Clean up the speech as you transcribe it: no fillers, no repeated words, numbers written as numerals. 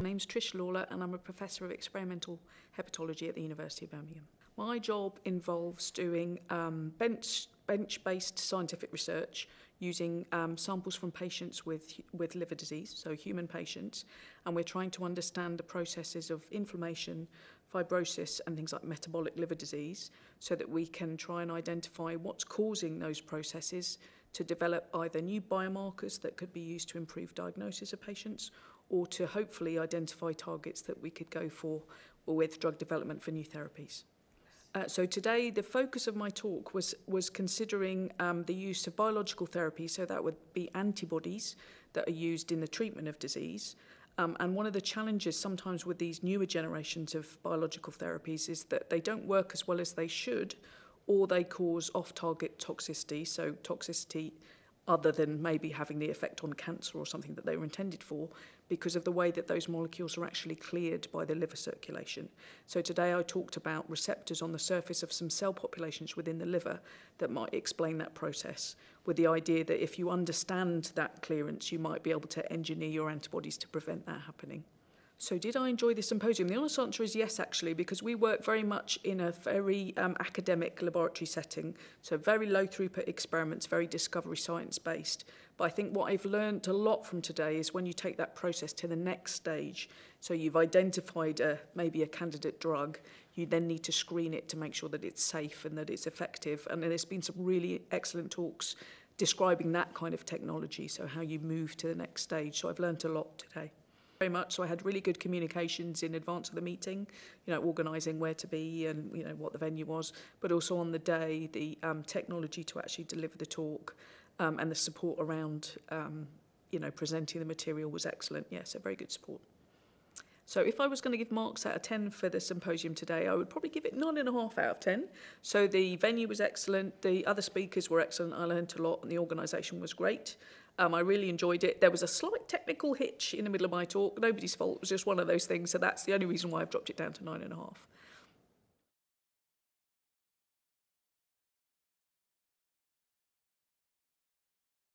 My name's Patricia Lalor and I'm a Professor of Experimental Hepatology at the University of Birmingham. My job involves doing bench-based scientific research using samples from patients with liver disease, so human patients, and we're trying to understand the processes of inflammation, fibrosis and things like metabolic liver disease so that we can try and identify what's causing those processes to develop either new biomarkers that could be used to improve diagnosis of patients or to hopefully identify targets that we could go for with drug development for new therapies. So today the focus of my talk was considering the use of biological therapy, so that would be antibodies that are used in the treatment of disease. And one of the challenges sometimes with these newer generations of biological therapies is that they don't work as well as they should, or they cause off-target toxicity, so toxicity other than maybe having the effect on cancer or something that they were intended for, because of the way that those molecules are actually cleared by the liver circulation. So today I talked about receptors on the surface of some cell populations within the liver that might explain that process, with the idea that if you understand that clearance, you might be able to engineer your antibodies to prevent that happening. So did I enjoy the symposium? The honest answer is yes, actually, because we work very much in a very academic laboratory setting, so very low throughput experiments, very discovery science based. But I think what I've learned a lot from today is when you take that process to the next stage, so you've identified maybe a candidate drug, you then need to screen it to make sure that it's safe and that it's effective. And there's been some really excellent talks describing that kind of technology, so how you move to the next stage. So I've learned a lot today. Very much. So I had really good communications in advance of the meeting, organising where to be and, what the venue was, but also on the day, the technology to actually deliver the talk and the support around, presenting the material was excellent. Yes, a very good support. So if I was going to give marks out of 10 for the symposium today, I would probably give it 9.5 out of 10. So the venue was excellent, the other speakers were excellent, I learned a lot, and the organisation was great. I really enjoyed it. There was a slight technical hitch in the middle of my talk. Nobody's fault. It was just one of those things. So that's the only reason why I've dropped it down to 9.5.